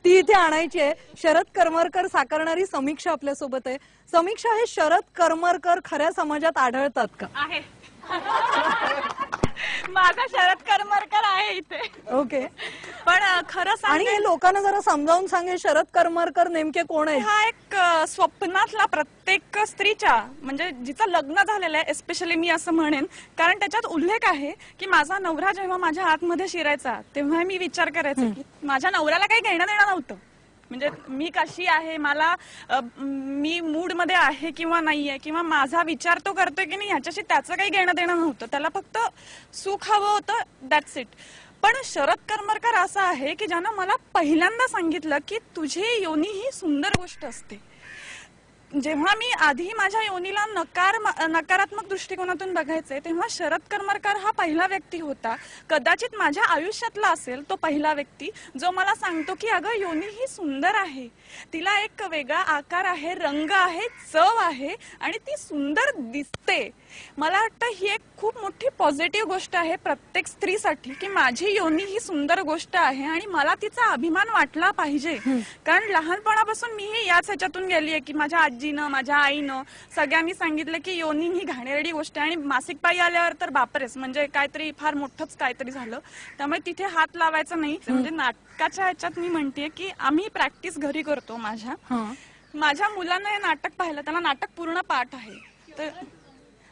ती इथे आणायची आहे। शरद करमरकर साकारणारी समीक्षा आपल्या सोबत आहे। समीक्षा, हे शरद करमरकर खऱ्या समाजात आढळतात का? आहे माझा शरद करमरकर आहे इथे। ओके, पण खरं सांग, आणि हे लोकांना जरा समजावून सांगे, शरद करमरकर नेमके कोण आहेत? हा एक स्वप्नातला प्रत्येक स्त्रीच्या, म्हणजे जिचं लग्न झालेलं आहे, एस्पेशली मी असं म्हणेन, कारण त्याच्यात उल्लेख आहे की माझा नवरा जेव्हा माझ्या आतमध्ये शिरायचा तेव्हा मी विचार करायचे की माझ्या नवऱ्याला काही घेणं देणं नव्हतं, म्हणजे मी कशी आहे, मला मी मूड मध्ये आहे किंवा नाहीये, किंवा माझा विचार तो करतोय की नाही ह्याच्याशी त्याचं काही घेणं देणं नव्हतं, त्याला फक्त सुख हवं होतं, दॅट्स इट। पण शरद करमरकर असं आहे की ज्यानं मला पहिल्यांदा सांगितलं की तुझी योनी ही सुंदर गोष्ट असते। जेव्हा मी आधी माझ्या योनीला नकारात्मक दृष्टिकोनातून बघायचे, तेव्हा शरद करमरकर हा पहिला व्यक्ती होता, कदाचित माझ्या आयुष्यातला असेल तो पहिला व्यक्ती, जो मला सांगतो की अगं योनी ही सुंदर आहे, तिला एक वेगळा आकार आहे, रंग आहे, चव आहे आणि ती सुंदर दिसते। मला वाटतं ही एक खूप मोठी पॉझिटिव्ह गोष्ट आहे प्रत्येक स्त्रीसाठी की माझी योनी ही सुंदर गोष्ट आहे आणि मला तिचा अभिमान वाटला पाहिजे। कारण लहानपणापासून मी याच ह्याच्यातून गेली आहे की माझ्या आजीनं, माझ्या आईनं सगळ्यांनी सांगितलं की योनी ही घाणेरडी गोष्ट आहे, आणि मासिक पाळी आल्यावर तर बापरेच, म्हणजे काहीतरी फार मोठंच काहीतरी झालं, त्यामुळे तिथे हात लावायचा नाही। म्हणजे नाटकाच्या ह्याच्यात मी म्हणतेय की आम्ही प्रॅक्टिस घरी करतो। माझ्या मुलांना हे नाटक पाहिलं, त्याला नाटक पूर्ण पाठ आहे। तर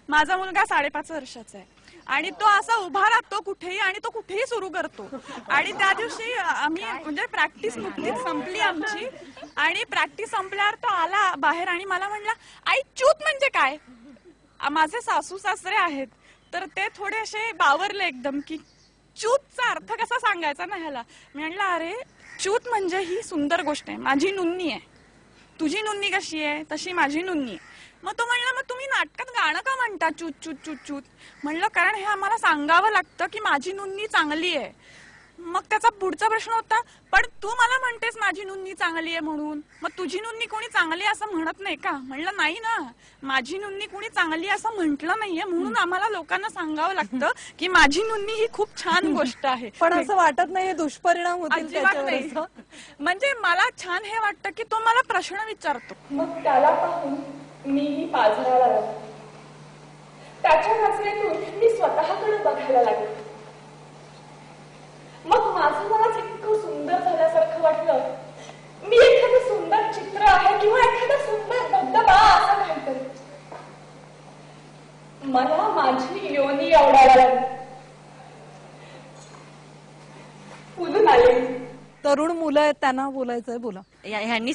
माझा मुलगा 5.5 वर्षाचा आहे आणि तो असा उभा राहतो कुठेही आणि तो कुठेही सुरू करतो। आणि त्या दिवशी आम्ही, म्हणजे प्रॅक्टिस नुकतीच संपली आमची, आणि प्रॅक्टिस संपल्यावर तो आला बाहेर आणि मला म्हणला, आई चूत म्हणजे काय? माझे सासू सासरे आहेत तर ते थोडे असे बावरले एकदम की चूतचा अर्थ कसा सांगायचा ना ह्याला। मी म्हणलं, अरे चूत म्हणजे ही सुंदर गोष्ट आहे, माझी नुन्नी आहे, तुझी नुन्नी कशी आहे तशी माझी नुन्नी आहे। मग तो म्हणला, मग तुम्ही नाटकात गाणं का म्हणता चूत चूत चूत चूत? म्हणलं, कारण हे आम्हाला सांगावं लागतं की माझी नुन्नी चांगली आहे। मग त्याचा पुढचा प्रश्न होता, पण तू मला म्हणतेस माझी नुन्नी चांगली आहे म्हणून, मग तुझी नुन्नी कोणी चांगली असं म्हणत नाही का? म्हणलं, नाही ना, माझी नुन्नी कोणी चांगली असं म्हटलं नाहीये, म्हणून आम्हाला लोकांना सांगावं लागतं की माझी नुन्नी ही खूप छान गोष्ट आहे। पण असं वाटत नाही दुष्परिणाम होतील त्याच्यावर? म्हणजे मला छान हे वाटतं की तो मला प्रश्न विचारतो, मग त्याला पाहून मीही पाझरायला लागले, त्याच्या नजरेतून मी स्वतःकडे बघायला लागले। मग माझं मलाच इतकं सुंदर झाल्यासारखं वाटलं, मी एखादं सुंदर चित्र आहे किंवा एखादा सुंदर धबधबा असं काहीतरी। मला माझी योनी आवडायला लागली, फुलून आले। तरुण मुलं आहेत त्यांना बोलायचंय, बोला। ह्यांनी